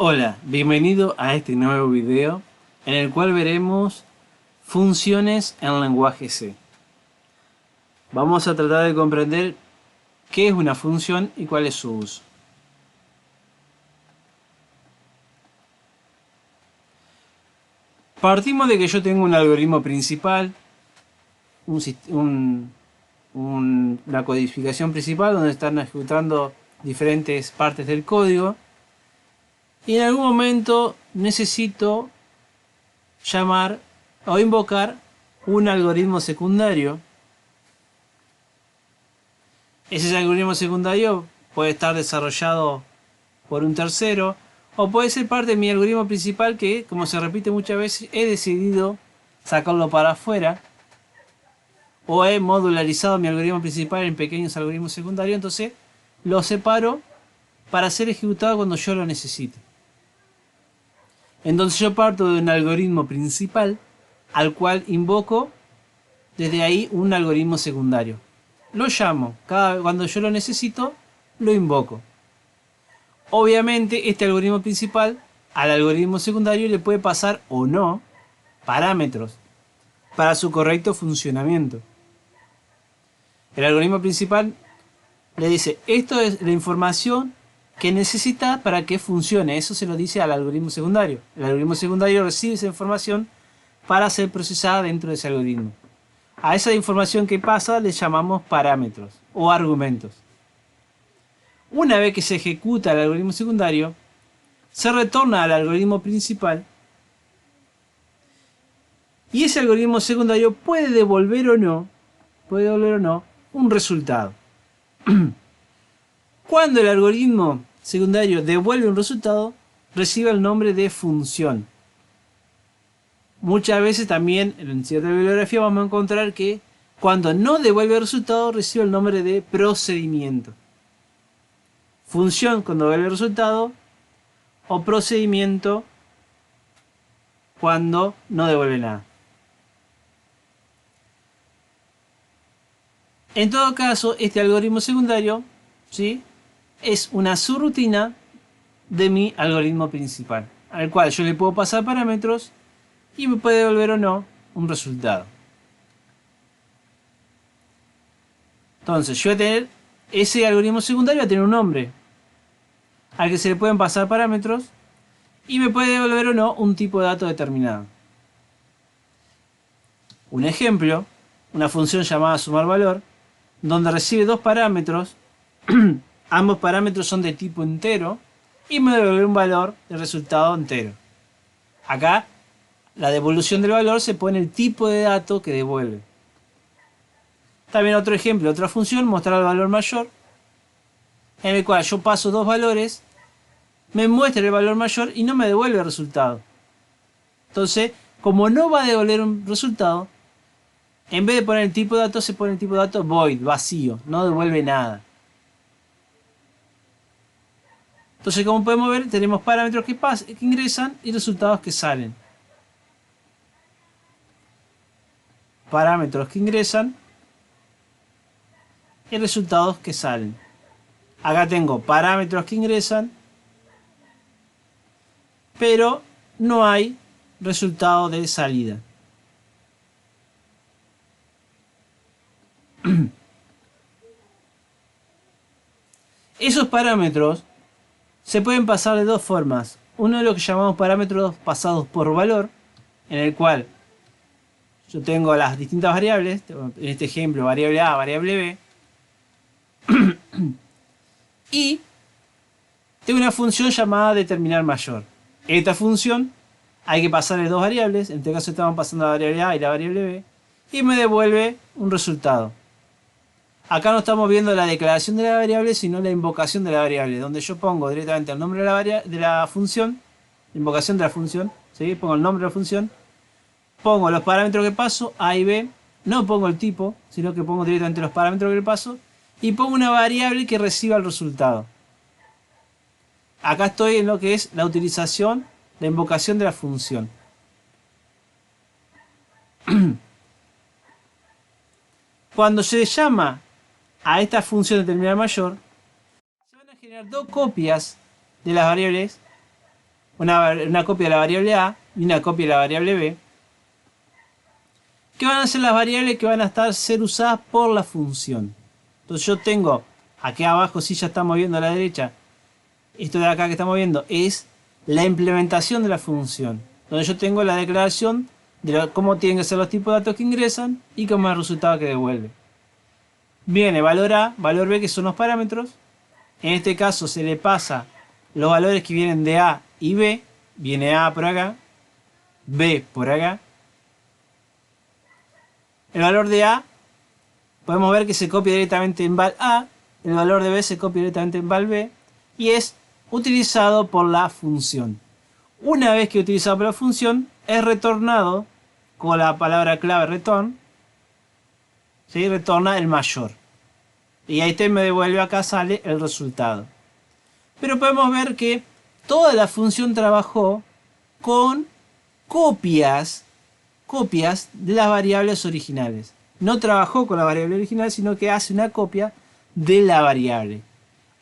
Hola, bienvenido a este nuevo video en el cual veremos funciones en lenguaje C. Vamos a tratar de comprender qué es una función y cuál es su uso. Partimos de que yo tengo un algoritmo principal, una codificación principal donde están ejecutando diferentes partes del código y en algún momento necesito llamar o invocar un algoritmo secundario. Ese algoritmo secundario puede estar desarrollado por un tercero o puede ser parte de mi algoritmo principal que, como se repite muchas veces, he decidido sacarlo para afuera o he modularizado mi algoritmo principal en pequeños algoritmos secundarios, entonces lo separo para ser ejecutado cuando yo lo necesite. Entonces yo parto de un algoritmo principal al cual invoco desde ahí un algoritmo secundario. Lo llamo, cuando yo lo necesito, lo invoco. Obviamente este algoritmo principal al algoritmo secundario le puede pasar o no parámetros para su correcto funcionamiento. El algoritmo principal le dice, esto es la información que necesita para que funcione. Eso se lo dice al algoritmo secundario. El algoritmo secundario recibe esa información para ser procesada dentro de ese algoritmo. A esa información que pasa le llamamos parámetros o argumentos. Una vez que se ejecuta el algoritmo secundario, se retorna al algoritmo principal y ese algoritmo secundario puede devolver o no un resultado. Cuando el algoritmo secundario devuelve un resultado, recibe el nombre de función. Muchas veces también en cierta bibliografía vamos a encontrar que cuando no devuelve el resultado recibe el nombre de procedimiento. Función cuando devuelve el resultado o procedimiento cuando no devuelve nada. En todo caso, este algoritmo secundario, ¿sí?, es una subrutina de mi algoritmo principal, al cual yo le puedo pasar parámetros y me puede devolver o no un resultado. Entonces yo voy a tener ese algoritmo secundario, va a tener un nombre al que se le pueden pasar parámetros y me puede devolver o no un tipo de dato determinado. Un ejemplo, una función llamada sumar valor, donde recibe dos parámetros, ambos parámetros son de tipo entero y me devuelve un valor de resultado entero. Acá la devolución del valor se pone el tipo de dato que devuelve. También otro ejemplo, otra función, mostrar el valor mayor, en el cual yo paso dos valores, me muestra el valor mayor y no me devuelve el resultado. Entonces, como no va a devolver un resultado, en vez de poner el tipo de dato, se pone el tipo de dato void, vacío, no devuelve nada. Entonces, como podemos ver, tenemos parámetros que ingresan y resultados que salen. Parámetros que ingresan y resultados que salen. Acá tengo parámetros que ingresan, pero no hay resultado de salida. Esos parámetros se pueden pasar de dos formas. Uno de lo que llamamos parámetros pasados por valor, en el cual yo tengo las distintas variables, en este ejemplo variable A, variable B, y tengo una función llamada determinar mayor. Esta función hay que pasarle dos variables, en este caso estamos pasando la variable A y la variable B, y me devuelve un resultado. Acá no estamos viendo la declaración de la variable, sino la invocación de la variable, donde yo pongo directamente el nombre de la función, la invocación de la función, ¿sí?, pongo el nombre de la función, pongo los parámetros que paso, A y B, no pongo el tipo, sino que pongo directamente los parámetros que le paso, y pongo una variable que reciba el resultado. Acá estoy en lo que es la utilización, la invocación de la función. Cuando se llama a esta función determinar mayor, se van a generar dos copias de las variables una copia de la variable A y una copia de la variable B, que van a ser las variables que van a ser usadas por la función. Entonces yo tengo, aquí abajo, si ya estamos viendo a la derecha, esto de acá que estamos viendo es la implementación de la función, donde yo tengo la declaración de cómo tienen que ser los tipos de datos que ingresan y cómo es el resultado que devuelve. Viene valor A, valor B, que son los parámetros. En este caso se le pasa los valores que vienen de A y B. Viene A por acá, B por acá. El valor de A podemos ver que se copia directamente en val A. El valor de B se copia directamente en val B. Y es utilizado por la función. Una vez que utilizado por la función, es retornado con la palabra clave return. ¿Sí? Retorna el mayor. Y ahí me devuelve acá, sale el resultado. Pero podemos ver que toda la función trabajó con copias de las variables originales. No trabajó con la variable original, sino que hace una copia de la variable.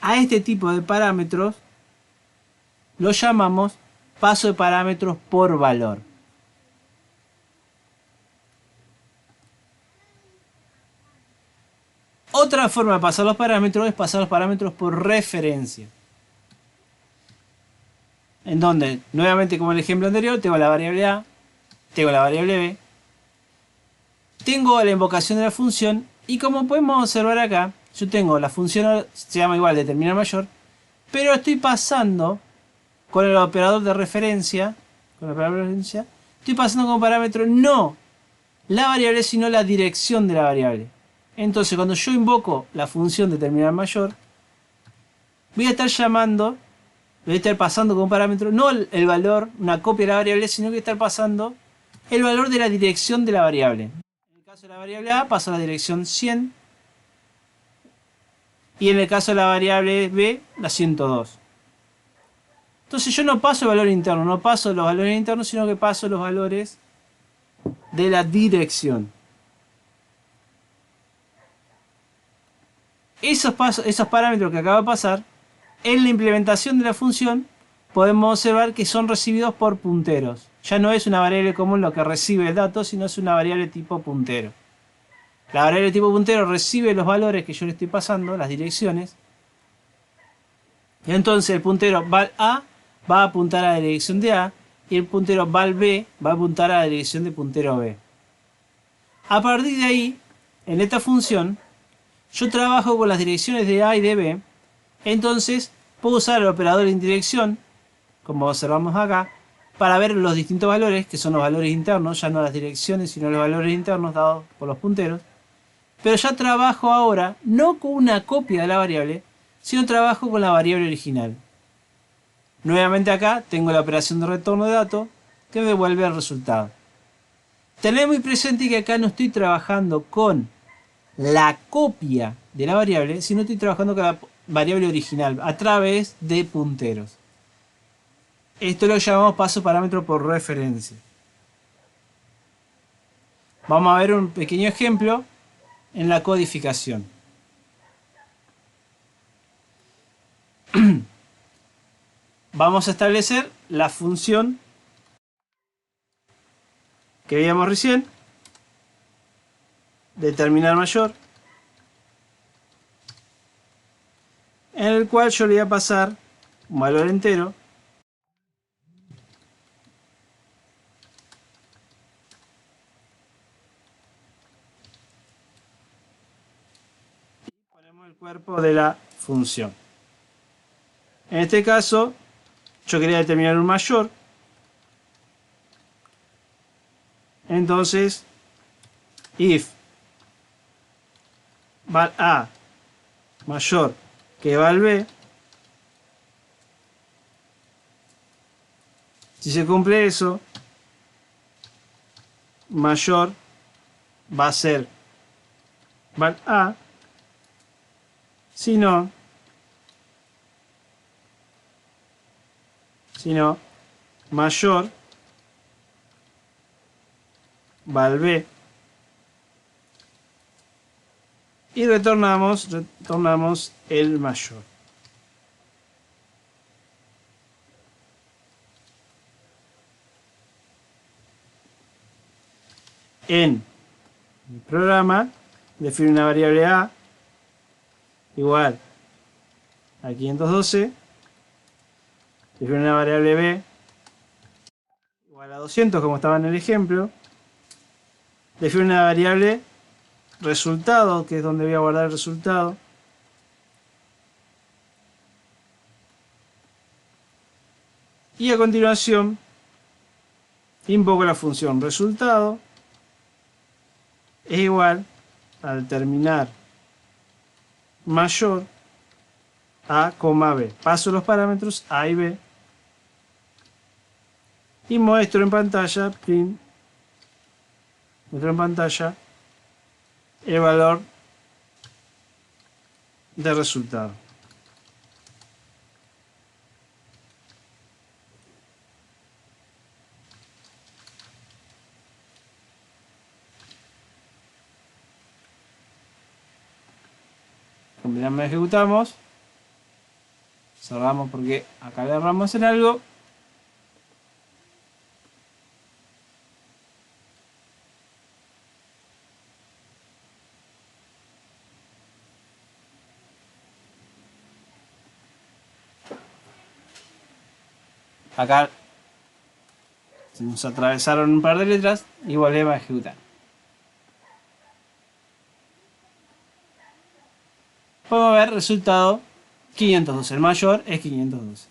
A este tipo de parámetros lo llamamos paso de parámetros por valor. Otra forma de pasar los parámetros es pasar los parámetros por referencia. En donde, nuevamente como en el ejemplo anterior, tengo la variable A, tengo la variable B, tengo la invocación de la función y como podemos observar acá, yo tengo la función, se llama igual determinar mayor, pero estoy pasando con el operador de referencia, estoy pasando como parámetro no la variable, sino la dirección de la variable. Entonces, cuando yo invoco la función determinar mayor, voy a estar llamando, voy a estar pasando como parámetro no el valor, una copia de la variable, sino que voy a estar pasando el valor de la dirección de la variable. En el caso de la variable A, paso a la dirección 100. Y en el caso de la variable B, la 102. Entonces yo no paso el valor interno, no paso los valores internos, sino que paso los valores de la dirección. Esos parámetros que acabo de pasar, en la implementación de la función, podemos observar que son recibidos por punteros. Ya no es una variable común lo que recibe el dato, sino es una variable tipo puntero. La variable tipo puntero recibe los valores que yo le estoy pasando, las direcciones. Y entonces el puntero val A va a apuntar a la dirección de A y el puntero val B va a apuntar a la dirección de puntero B. A partir de ahí, en esta función, yo trabajo con las direcciones de A y de B. Entonces puedo usar el operador en dirección, como observamos acá, para ver los distintos valores, que son los valores internos, ya no las direcciones, sino los valores internos dados por los punteros. Pero ya trabajo ahora no con una copia de la variable, sino trabajo con la variable original. Nuevamente acá tengo la operación de retorno de datos que me devuelve el resultado. Tened muy presente que acá no estoy trabajando con la copia de la variable, sino estoy trabajando con la variable original a través de punteros. Esto lo llamamos paso parámetro por referencia. Vamos a ver un pequeño ejemplo en la codificación. Vamos a establecer la función que veíamos recién, determinar mayor, en el cual yo le voy a pasar un valor entero y ponemos el cuerpo de la función. En este caso, yo quería determinar un mayor, entonces if val A mayor que val B, si se cumple eso, mayor va a ser val A, si no, mayor val B. Y retornamos el mayor. en mi programa, defino una variable a igual a 512, defino una variable b igual a 200 como estaba en el ejemplo, defino una variable resultado, que es donde voy a guardar el resultado, y a continuación invoco la función resultado es igual al terminar mayor a, b. Paso los parámetros a y b y muestro en pantalla, print, muestro en pantalla el valor de resultado. Combinamos, ejecutamos, cerramos porque acá le erramos en algo. Acá se nos atravesaron un par de letras y volvemos a ejecutar. Podemos ver resultado 512, el mayor es 512.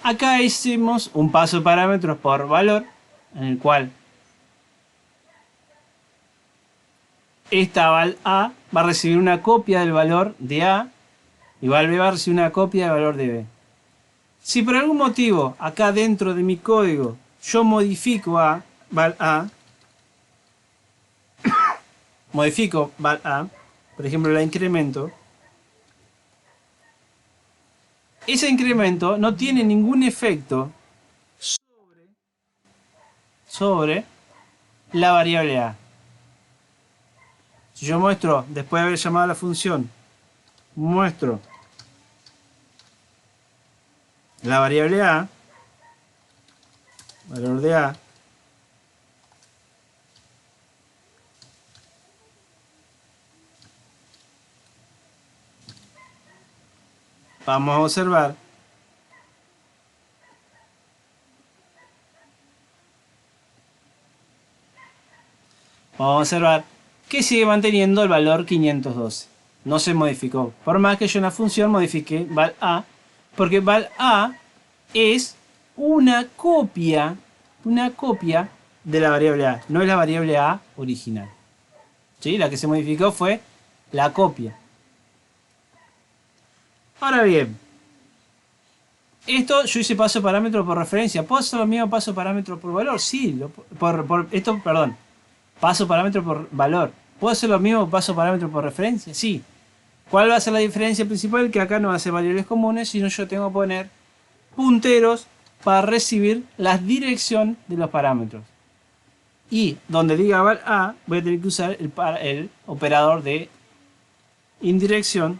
Acá hicimos un paso de parámetros por valor, en el cual esta val A va a recibir una copia del valor de A y val B va a recibir una copia del valor de B. Si por algún motivo acá dentro de mi código yo modifico a val A, por ejemplo la incremento, ese incremento no tiene ningún efecto sobre la variable A. Si yo muestro, después de haber llamado a la función, muestro la variable A, valor de A, vamos a observar que sigue manteniendo el valor 512. No se modificó. Por más que yo en la función modifique val A, porque val A es una copia de la variable A, no es la variable A original. ¿Sí? La que se modificó fue la copia. Ahora bien, esto yo hice paso parámetro por referencia. ¿Puedo hacer lo mismo paso parámetro por valor? Sí, paso parámetro por valor. ¿Puedo hacer lo mismo paso parámetro por referencia? Sí. ¿Cuál va a ser la diferencia principal? Que acá no va a ser variables comunes, sino yo tengo que poner punteros para recibir la dirección de los parámetros. Y donde diga val A, voy a tener que usar el operador de indirección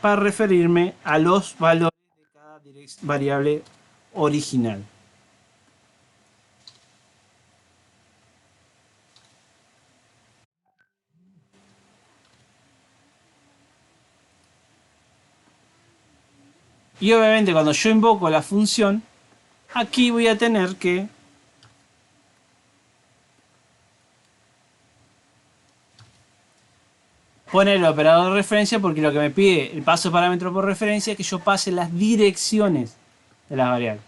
para referirme a los valores de cada variable original. Y obviamente cuando yo invoco la función, aquí voy a tener que poner el operador de referencia, porque lo que me pide el paso parámetro por referencia es que yo pase las direcciones de las variables.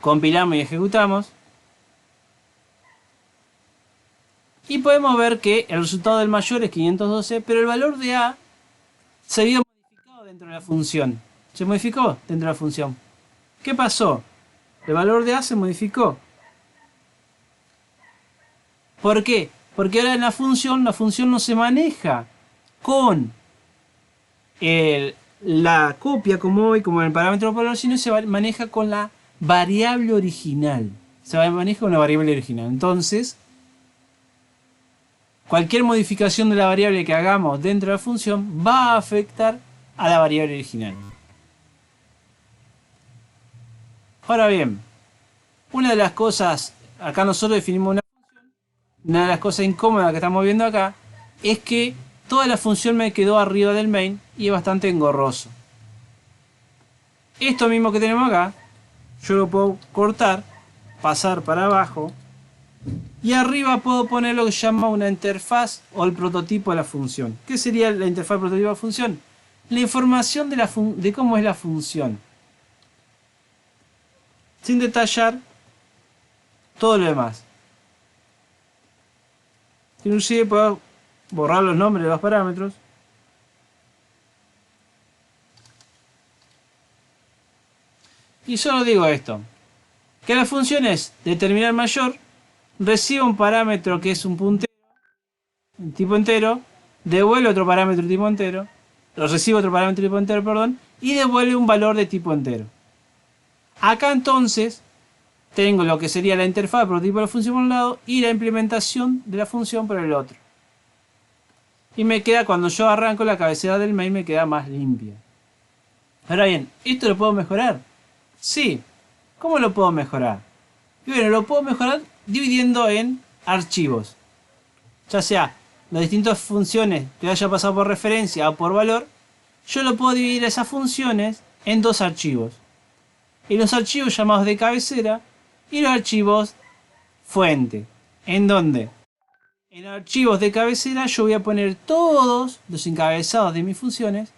Compilamos y ejecutamos. Y podemos ver que el resultado del mayor es 512, pero el valor de A se había modificado dentro de la función. Se modificó dentro de la función. ¿Qué pasó? El valor de A se modificó. ¿Por qué? Porque ahora en la función no se maneja con la copia como hoy, como en el parámetro valor, sino se maneja con la variable original. Se maneja con la variable original. Entonces, cualquier modificación de la variable que hagamos dentro de la función va a afectar a la variable original. Ahora bien, una de las cosas acá nosotros definimos una función. Una de las cosas incómodas que estamos viendo acá es que toda la función me quedó arriba del main y es bastante engorroso. Esto mismo que tenemos acá, yo lo puedo cortar, pasar para abajo y arriba puedo poner lo que se llama una interfaz o el prototipo de la función. ¿Qué sería la interfaz prototipo de la función? La información de cómo es la función, sin detallar todo lo demás. Inclusive puedo borrar los nombres de los parámetros. Y solo digo esto, que la función es determinar mayor, recibe un parámetro que es un puntero, un tipo entero, devuelve otro parámetro tipo entero, recibe otro parámetro tipo entero, perdón, y devuelve un valor de tipo entero. Acá entonces tengo lo que sería la interfaz prototipo de la función por un lado y la implementación de la función por el otro. Y me queda, cuando yo arranco la cabecera del main, me queda más limpia. Ahora bien, ¿esto lo puedo mejorar? Sí. ¿Cómo lo puedo mejorar? Y bueno, lo puedo mejorar dividiendo en archivos. Ya sea las distintas funciones que haya pasado por referencia o por valor, yo lo puedo dividir esas funciones en dos archivos. Y los archivos llamados de cabecera y los archivos fuente. ¿En dónde? En archivos de cabecera yo voy a poner todos los encabezados de mis funciones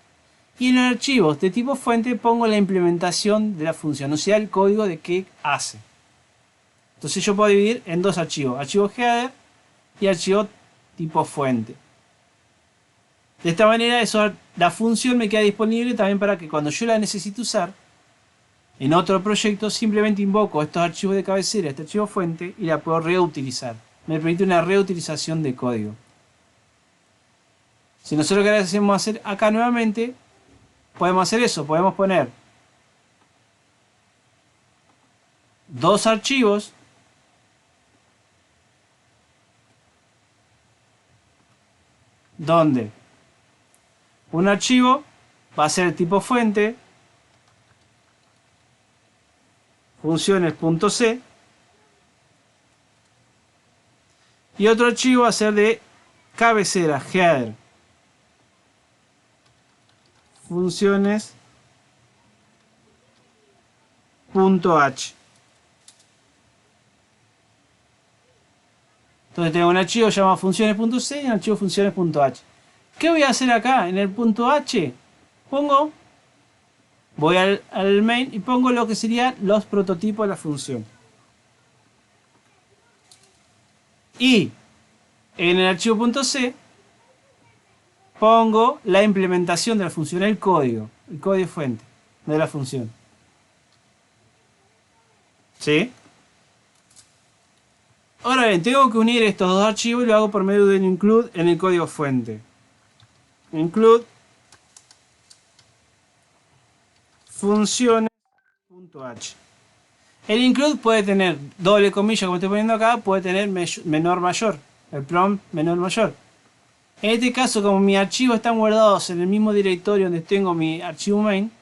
y en archivos de tipo fuente pongo la implementación de la función, o sea, el código de qué hace. Entonces yo puedo dividir en dos archivos, archivo header y archivo tipo fuente. De esta manera la función me queda disponible también para que cuando yo la necesite usar en otro proyecto, simplemente invoco estos archivos de cabecera, este archivo fuente, y la puedo reutilizar. Me permite una reutilización de código. Si nosotros queremos hacer acá nuevamente, podemos hacer eso. Podemos poner dos archivos donde un archivo va a ser tipo fuente, funciones.c, y otro archivo va a ser de cabecera, header, funciones.h. Entonces tengo un archivo llamado funciones.c y un archivo funciones.h. ¿Qué voy a hacer acá? En el punto H voy al main y pongo lo que serían los prototipos de la función. Y en el archivo .c pongo la implementación de la función, el código fuente de la función. ¿Sí? Ahora bien, tengo que unir estos dos archivos y lo hago por medio de un include en el código fuente. Include funciones.h. El include puede tener doble comilla, como estoy poniendo acá, puede tener menor mayor, el prompt menor mayor. En este caso, como mis archivos están guardados en el mismo directorio donde tengo mi archivo main,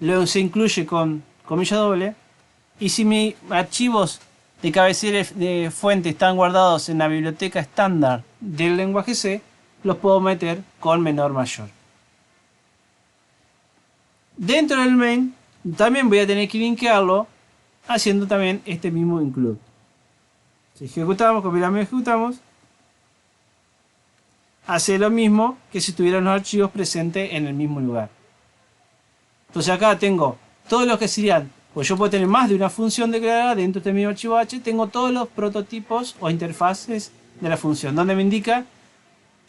luego se incluye con comilla doble. Y si mis archivos de cabecera de fuente están guardados en la biblioteca estándar del lenguaje C, los puedo meter con menor mayor. Dentro del main también voy a tener que linkearlo haciendo también este mismo include. Si ejecutamos, compilamos y ejecutamos, hace lo mismo que si tuvieran los archivos presentes en el mismo lugar. Entonces acá tengo todos los que serían, pues yo puedo tener más de una función declarada dentro de este mismo archivo H, tengo todos los prototipos o interfaces de la función, donde me indica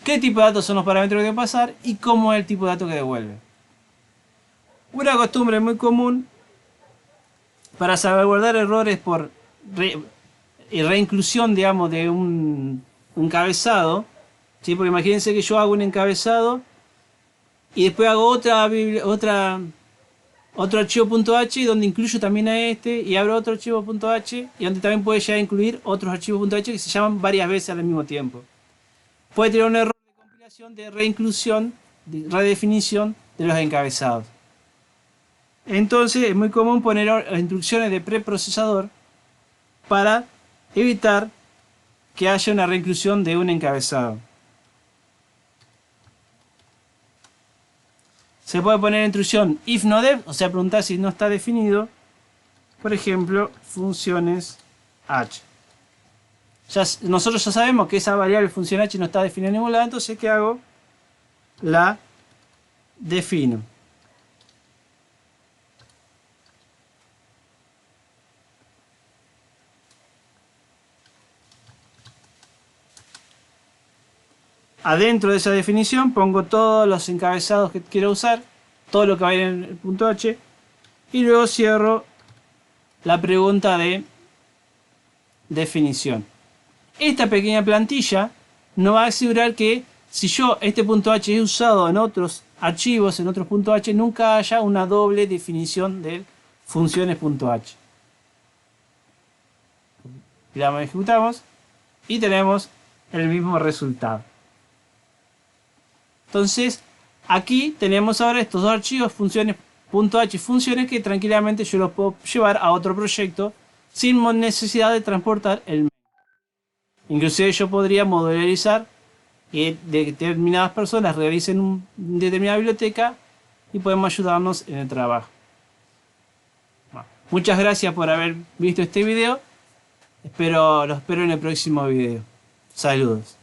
qué tipo de datos son los parámetros que debe pasar y cómo es el tipo de datos que devuelve. Una costumbre muy común para salvaguardar errores por reinclusión, digamos, de un encabezado, ¿sí? Porque imagínense que yo hago un encabezado y después hago otro archivo .h donde incluyo también a este y abro otro archivo .h y donde también puede llegar a incluir otros archivos .h que se llaman varias veces al mismo tiempo. Puede tener un error de compilación, de reinclusión, de redefinición de los encabezados. Entonces es muy común poner instrucciones de preprocesador para evitar que haya una reinclusión de un encabezado. Se puede poner intrusión if no def, o sea, preguntar si no está definido. Por ejemplo, funciones h. Nosotros ya sabemos que esa variable función h no está definida en ningún lado, entonces ¿qué hago? La defino. Adentro de esa definición pongo todos los encabezados que quiero usar, todo lo que va a ir en el punto H, y luego cierro la pregunta de definición. Esta pequeña plantilla nos va a asegurar que si yo este punto H he usado en otros archivos, en otros puntos H, nunca haya una doble definición de funciones.h. La ejecutamos y tenemos el mismo resultado. Entonces, aquí tenemos ahora estos dos archivos, funciones.h y funciones, que tranquilamente yo los puedo llevar a otro proyecto sin necesidad de transportar el main. Inclusive yo podría modularizar que determinadas personas realicen una determinada biblioteca y podemos ayudarnos en el trabajo. Bueno, muchas gracias por haber visto este video. Lo espero en el próximo video. Saludos.